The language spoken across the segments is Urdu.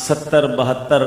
70-72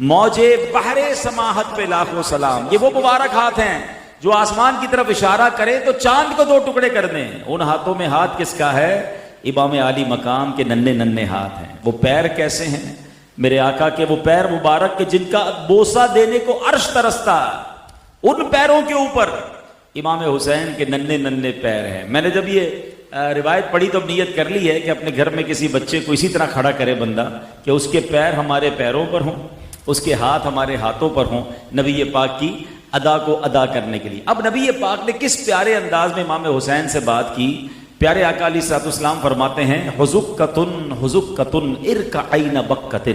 موجے بحر سماحت پہ لاکھوں سلام. یہ وہ مبارک ہاتھ ہیں جو آسمان کی طرف اشارہ کرے تو چاند کو 2 ٹکڑے کر دیں. ان ہاتھوں میں ہاتھ کس کا ہے؟ امام عالی مقام کے ننھے ننھے ہاتھ ہیں. وہ پیر کیسے ہیں؟ میرے آقا کے وہ پیر مبارک کے جن کا بوسہ دینے کو عرش ترستا. ان پیروں کے اوپر امام حسین کے ننھے ننھے پیر ہیں. میں نے جب یہ روایت پڑھی تو اب نیت کر لی ہے کہ اپنے گھر میں کسی بچے کو اسی طرح کھڑا کرے بندہ کہ اس کے پیر ہمارے پیروں پر ہوں, اس کے ہاتھ ہمارے ہاتھوں پر ہوں, نبی پاک کی ادا کو ادا کرنے کے لیے. اب نبی پاک نے کس پیارے انداز میں امام حسین سے بات کی. پیارے آقا علیہ الصلوۃ والسلام فرماتے ہیں حزقۃ ارکعین بقۃ.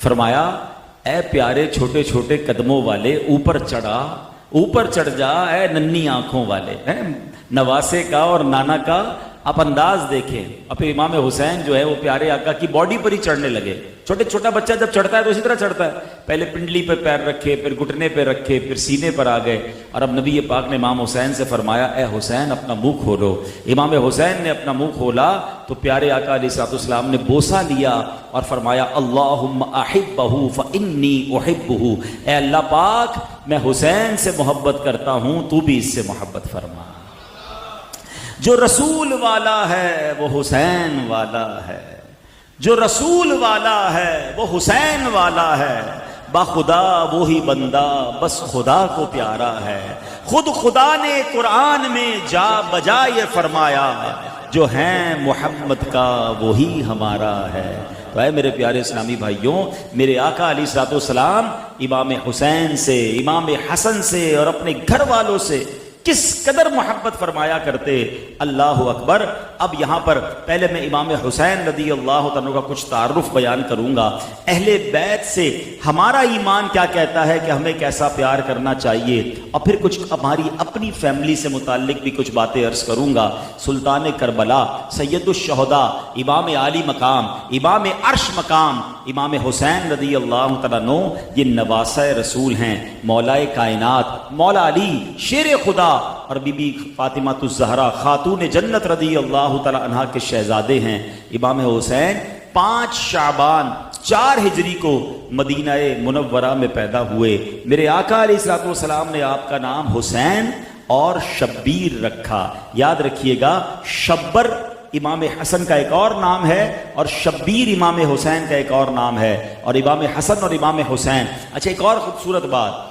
فرمایا اے پیارے چھوٹے چھوٹے قدموں والے, اوپر چڑھ جا اے ننھی آنکھوں والے. نواسے کا اور نانا کا آپ انداز دیکھیں. اور پھر امام حسین جو ہے وہ پیارے آقا کی باڈی پر ہی چڑھنے لگے. چھوٹا بچہ جب چڑھتا ہے تو اسی طرح چڑھتا ہے. پہلے پنڈلی پہ پیر رکھے, پھر گھٹنے پہ رکھے, پھر سینے پر آ گئے. اور اب نبی پاک نے امام حسین سے فرمایا اے حسین اپنا منہ کھولو. امام حسین نے اپنا منہ کھولا تو پیارے آقا علیہ الصلوۃ والسلام نے بوسہ لیا اور فرمایا اللہم احبہ فانی احبہ. اے اللہ پاک میں حسین سے محبت کرتا ہوں, تو بھی اس سے محبت فرما. جو رسول والا ہے وہ حسین والا ہے, جو رسول والا ہے وہ حسین والا ہے. باخدا وہی بندہ بس خدا کو پیارا ہے. خود خدا نے قرآن میں جا بجا یہ فرمایا جو ہیں محمد کا وہی ہمارا ہے. تو اے میرے پیارے اسلامی بھائیوں, میرے آقا علیہ الصلوۃ والسلام امام حسین سے, امام حسن سے اور اپنے گھر والوں سے کس قدر محبت فرمایا کرتے. اللہ اکبر. اب یہاں پر پہلے میں امام حسین رضی اللہ عنہ کا کچھ تعارف بیان کروں گا. اہل بیت سے ہمارا ایمان کیا کہتا ہے کہ ہمیں کیسا پیار کرنا چاہیے, اور پھر کچھ ہماری اپنی فیملی سے متعلق بھی کچھ باتیں عرض کروں گا. سلطان کربلا, سید الشہداء, امام عالی مقام, امام عرش مقام, امام حسین رضی اللہ تعالیٰ عنہ یہ نواسۂ رسول ہیں. مولا کائنات مولا علی شیر خدا اور بی بی فاطمہ الزہرا خاتون جنت رضی اللہ تعالی عنہا کے شہزادے ہیں. امام حسین 5 شعبان 4 ہجری کو مدینہ منورہ میں پیدا ہوئے. میرے آقا علیہ الصلوۃ والسلام نے آپ کا نام حسین اور شبیر رکھا. یاد رکھیے گا, شبر امام حسن کا ایک اور نام ہے اور شبیر امام حسین کا ایک اور نام ہے. اور امام حسن اور امام حسین. اچھا, ایک اور خوبصورت بات,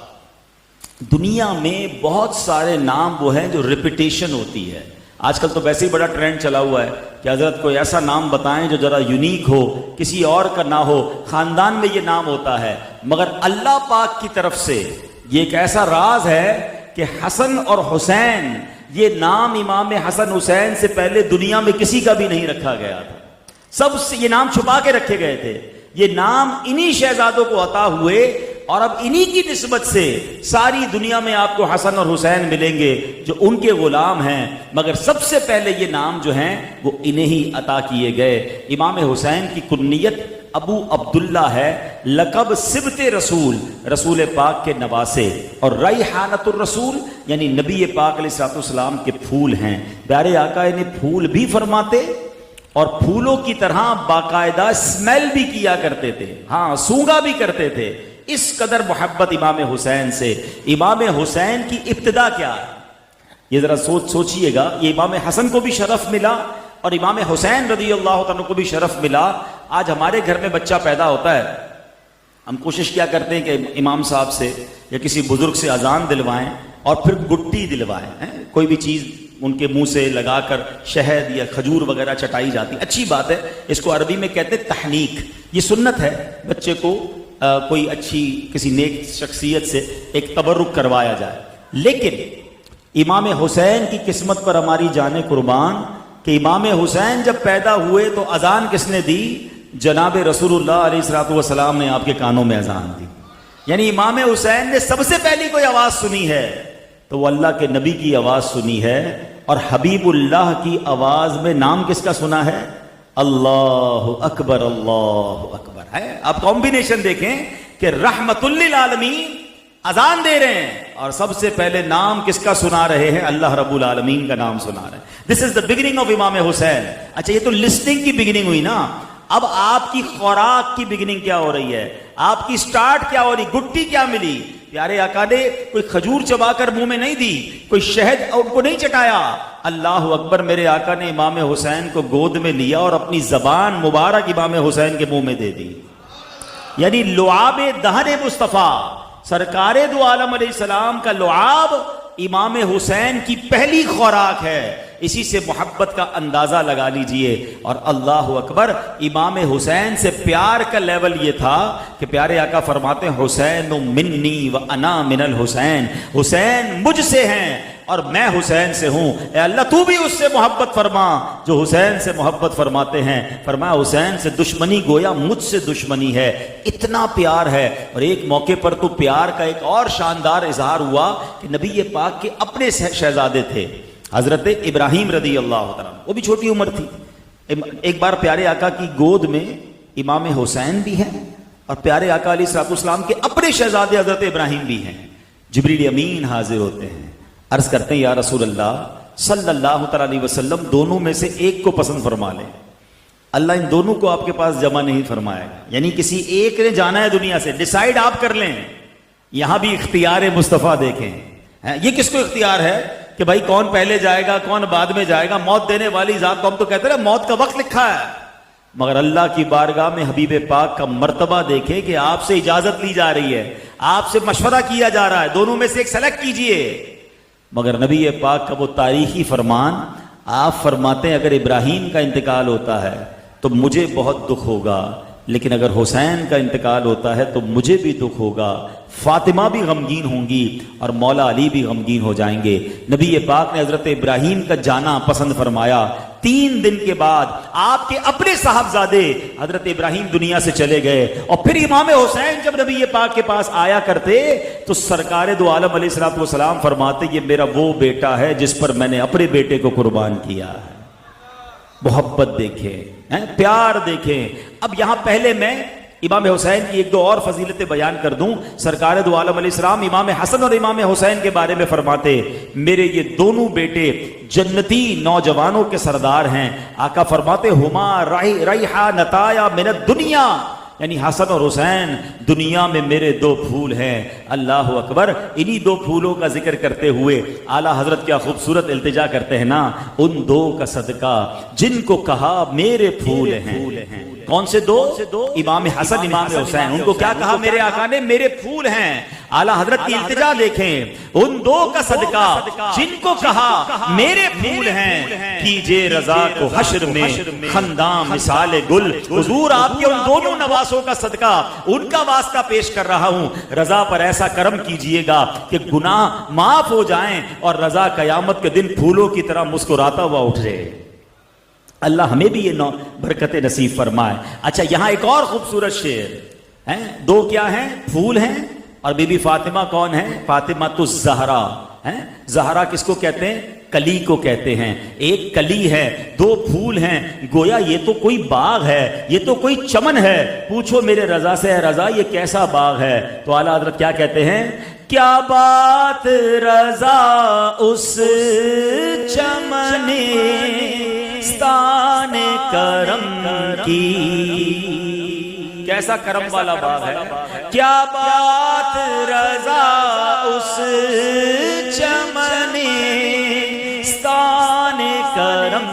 دنیا میں بہت سارے نام وہ ہیں جو ریپیٹیشن ہوتی ہے. آج کل تو ویسے ہی بڑا ٹرینڈ چلا ہوا ہے کہ حضرت کوئی ایسا نام بتائیں جو ذرا یونیک ہو, کسی اور کا نہ ہو. خاندان میں یہ نام ہوتا ہے, مگر اللہ پاک کی طرف سے یہ ایک ایسا راز ہے کہ حسن اور حسین یہ نام امام حسن حسین سے پہلے دنیا میں کسی کا بھی نہیں رکھا گیا تھا. سب سے یہ نام چھپا کے رکھے گئے تھے. یہ نام انہی شہزادوں کو عطا ہوئے اور اب انہی کی نسبت سے ساری دنیا میں آپ کو حسن اور حسین ملیں گے جو ان کے غلام ہیں, مگر سب سے پہلے یہ نام جو ہیں وہ انہیں ہی عطا کیے گئے. امام حسین کی کنیت ابو عبداللہ ہے, لقب سبت رسول, رسول پاک کے نواسے, اور ریحانۃ الرسول یعنی نبی پاک علیہ الصلوۃ والسلام کے پھول ہیں. پیارے آقا انہیں پھول بھی فرماتے اور پھولوں کی طرح باقاعدہ اسمیل بھی کیا کرتے تھے, ہاں سونگا بھی کرتے تھے. اس قدر محبت امام حسین سے. امام حسین کی ابتدا کیا ہے یہ ذرا سوچئے گا. یہ امام حسن کو بھی شرف ملا اور امام حسین رضی اللہ عنہ کو بھی شرف ملا. آج ہمارے گھر میں بچہ پیدا ہوتا ہے, ہم کوشش کیا کرتے ہیں کہ امام صاحب سے یا کسی بزرگ سے اذان دلوائیں اور پھر گٹی دلوائیں. کوئی بھی چیز ان کے منہ سے لگا کر شہد یا کھجور وغیرہ چٹائی جاتی, اچھی بات ہے. اس کو عربی میں کہتے ہیں تحنیک. یہ سنت ہے, بچے کو کوئی اچھی کسی نیک شخصیت سے ایک تبرک کروایا جائے. لیکن امام حسین کی قسمت پر ہماری جانیں قربان کہ امام حسین جب پیدا ہوئے تو اذان کس نے دی؟ جناب رسول اللہ علیہ الصلوۃ والسلام نے آپ کے کانوں میں اذان دی. یعنی امام حسین نے سب سے پہلی کوئی آواز سنی ہے تو وہ اللہ کے نبی کی آواز سنی ہے, اور حبیب اللہ کی آواز میں نام کس کا سنا ہے؟ اللہ اکبر, اللہ اکبر ہے. آپ کمبینیشن دیکھیں کہ رحمت للعالمین اذان دے رہے ہیں اور سب سے پہلے نام کس کا سنا رہے ہیں؟ اللہ رب العالمین کا نام سنا رہے ہیں. دس از دا بگننگ آف امام حسین. اچھا, یہ تو لسٹنگ کی بگننگ ہوئی نا. اب آپ کی خوراک کی بگننگ کیا ہو رہی ہے، آپ کی سٹارٹ کیا ہو رہی، گٹی کیا ملی؟ پیارے آقا نے کوئی کھجور چبا کر منہ میں نہیں دی، کوئی شہد ان کو نہیں چٹایا. اللہ اکبر. میرے آقا نے امام حسین کو گود میں لیا اور اپنی زبان مبارک امام حسین کے منہ میں دے دی. یعنی لعاب دہن مصطفیٰ سرکار دو عالم علیہ السلام کا لعاب امام حسین کی پہلی خوراک ہے. اسی سے محبت کا اندازہ لگا لیجئے. اور اللہ اکبر، امام حسین سے پیار کا لیول یہ تھا کہ پیارے آقا فرماتے ہیں حسین منی و انا من الحسین، حسین مجھ سے ہیں اور میں حسین سے ہوں. اے اللہ تو بھی اس سے محبت فرما جو حسین سے محبت فرماتے ہیں. فرمایا حسین سے دشمنی گویا مجھ سے دشمنی ہے. اتنا پیار ہے. اور ایک موقع پر تو پیار کا ایک اور شاندار اظہار ہوا کہ نبی پاک کے اپنے شہزادے تھے حضرت ابراہیم رضی اللہ تعالیٰ، وہ بھی چھوٹی عمر تھی. ایک بار پیارے آقا کی گود میں امام حسین بھی ہیں اور پیارے آقا علیہ الصلوۃ والسلام کے اپنے شہزادے حضرت ابراہیم بھی ہیں. جبریل امین حاضر ہوتے ہیں، عرض کرتے ہیں یا رسول اللہ صلی اللہ تعالیٰ علیہ وسلم دونوں میں سے ایک کو پسند فرما لیں. اللہ ان دونوں کو آپ کے پاس جمع نہیں فرمائے گا، یعنی کسی ایک نے جانا ہے دنیا سے، ڈیسائیڈ آپ کر لیں. یہاں بھی اختیار مصطفیٰ دیکھیں. یہ کس کو اختیار ہے کہ بھائی کون پہلے جائے گا کون بعد میں جائے گا؟ موت دینے والی ذات کو ہم تو کہتے ہیں موت کا وقت لکھا ہے، مگر اللہ کی بارگاہ میں حبیب پاک کا مرتبہ دیکھیں کہ آپ سے اجازت لی جا رہی ہے، آپ سے مشورہ کیا جا رہا ہے، دونوں میں سے ایک سلیکٹ کیجئے. مگر نبی پاک کا وہ تاریخی فرمان، آپ فرماتے ہیں اگر ابراہیم کا انتقال ہوتا ہے تو مجھے بہت دکھ ہوگا، لیکن اگر حسین کا انتقال ہوتا ہے تو مجھے بھی دکھ ہوگا. فاطمہ بھی غمگین ہوں گی اور مولا علی بھی غمگین ہو جائیں گے. نبی پاک نے حضرت ابراہیم کا جانا پسند فرمایا. 3 دن کے بعد آپ کے اپنے صاحبزادے حضرت ابراہیم دنیا سے چلے گئے. اور پھر امام حسین جب نبی پاک کے پاس آیا کرتے تو سرکار دو عالم علیہ الصلوۃ والسلام فرماتے یہ میرا وہ بیٹا ہے جس پر میں نے اپنے بیٹے کو قربان کیا ہے. محبت دیکھیں، پیار دیکھیں. اب یہاں پہلے میں امام حسین کی 1-2 اور فضیلتیں بیان کر دوں. سرکار دو عالم علیہ السلام امام حسن اور امام حسین کے بارے میں فرماتے میرے یہ دونوں بیٹے جنتی نوجوانوں کے سردار ہیں. آقا فرماتے ہما ریحانتایا من الدنیا، یعنی حسن اور حسین دنیا میں میرے 2 پھول ہیں. اللہ اکبر. انہی 2 پھولوں کا ذکر کرتے ہوئے اعلیٰ حضرت کیا خوبصورت التجا کرتے ہیں نا، ان 2 کا صدقہ جن کو کہا میرے پھول ہیں. کون سے 2؟ امام حسن امام حسین. ان کو کیا کہا میرے آقا نے؟ میرے پھول ہیں. اعلیٰ حضرت کی التجا دیکھیں، ان 2 کا صدقہ جن کو کہا میرے پھول ہیں، کیجئے رضا کو حشر میں خنداں مثال گل. حضور آپ کے ان دونوں نواسوں کا صدقہ ان کا واسطہ پیش کر رہا ہوں. رضا پر ایسا کرم کیجئے گا کہ گناہ معاف ہو جائیں اور رضا قیامت کے دن پھولوں کی طرح مسکراتا ہوا اٹھ جائے. اللہ ہمیں بھی یہ برکت نصیب فرمائے. اچھا یہاں ایک اور خوبصورت شعر ہیں. 2 کیا ہیں؟ پھول ہیں. اور بی بی فاطمہ کون ہے؟ فاطمہ تو زہرا ہیں. زہرا کس کو کہتے ہیں؟ کلی کو کہتے ہیں. ایک کلی ہے، 2 پھول ہیں. گویا یہ تو کوئی باغ ہے، یہ تو کوئی چمن ہے. پوچھو میرے رضا سے ہے رضا یہ کیسا باغ ہے؟ تو اعلیٰ حضرت کیا کہتے ہیں؟ کیا بات رضا اس چمن ستان کرم کی، کیسا کرم والا باغ ہے. کیا بات رضا اس چمن ستان کرم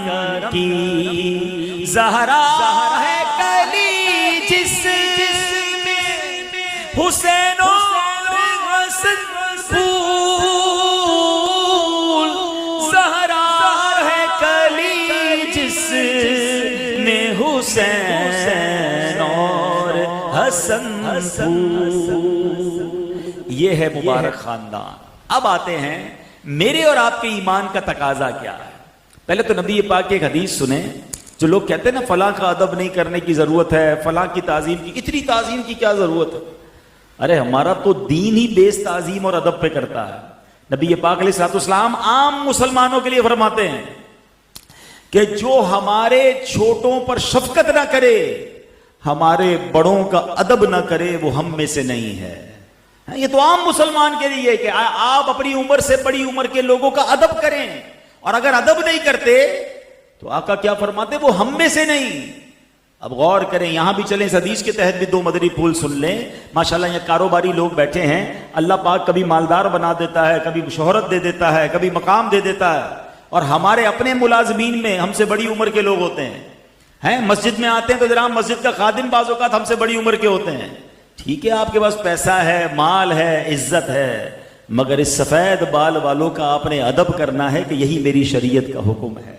کی، زہرا ہے کلی جس میں حسین و حسن پھول، زہرا ہے کلی جس میں حسین اور حسن پھول. یہ ہے مبارک خاندان. اب آتے ہیں میرے اور آپ کے ایمان کا تقاضا کیا ہے. پہلے تو نبی پاک کی ایک حدیث سنیں. جو لوگ کہتے ہیں نا فلاں کا ادب نہیں کرنے کی ضرورت ہے، فلاں کی تعظیم کی، اتنی تعظیم کی کیا ضرورت ہے؟ ارے ہمارا تو دین ہی بیس تعظیم اور ادب پہ کرتا ہے. نبی پاک علیہ الصلوۃ والسلام عام مسلمانوں کے لیے فرماتے ہیں کہ جو ہمارے چھوٹوں پر شفقت نہ کرے، ہمارے بڑوں کا ادب نہ کرے، وہ ہم میں سے نہیں ہے. یہ تو عام مسلمان کے لیے کہ آپ اپنی عمر سے بڑی عمر کے لوگوں کا ادب کریں، اور اگر ادب نہیں کرتے تو آقا کیا فرماتے؟ وہ ہم میں سے نہیں. اب غور کریں، یہاں بھی چلیں، اس حدیث کے تحت بھی 2 مدنی پھول سن لیں. ماشاءاللہ یہ کاروباری لوگ بیٹھے ہیں، اللہ پاک کبھی مالدار بنا دیتا ہے، کبھی شہرت دے دیتا ہے، کبھی مقام دے دیتا ہے. اور ہمارے اپنے ملازمین میں ہم سے بڑی عمر کے لوگ ہوتے ہیں، مسجد میں آتے ہیں تو جناب مسجد کا خادم بعض اوقات ہم سے بڑی عمر کے ہوتے ہیں. ٹھیک ہے آپ کے پاس پیسہ ہے، مال ہے، عزت ہے، مگر اس سفید بال والوں کا آپ نے ادب کرنا ہے کہ یہی میری شریعت کا حکم ہے.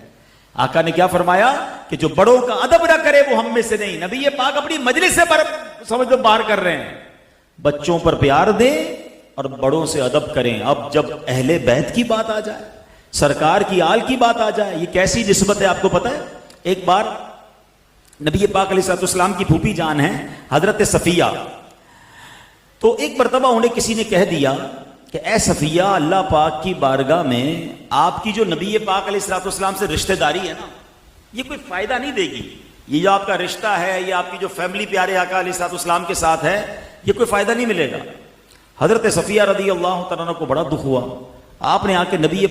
آقا نے کیا فرمایا کہ جو بڑوں کا ادب نہ کرے وہ ہم میں سے نہیں. نبی پاک اپنی مجلس سے سمجھ لو باہر کر رہے ہیں. بچوں پر پیار دیں اور بڑوں سے ادب کریں. اب جب اہل بیت کی بات آ جائے، سرکار کی آل کی بات آ جائے، یہ کیسی نسبت ہے آپ کو پتہ ہے؟ ایک بار نبی پاک علیہ السلام کی پھوپھی جان ہیں حضرت صفیہ، تو ایک مرتبہ انہیں کسی نے کہہ دیا کہ اے صفیہ، اللہ پاک کی بارگاہ میں آپ کی جو نبی پاک علیہ السلام سے رشتہ داری ہے نا، یہ کوئی فائدہ نہیں دے گی. یہ جو آپ کا رشتہ ہے، یہ آپ کی جو فیملی پیارے آقا علیہ السلام کے ساتھ ہے، یہ کوئی فائدہ نہیں ملے گا. حضرت صفیہ رضی اللہ تعالیٰ عنہ کو بڑا دکھ ہوا. آپ نے آ کے نبی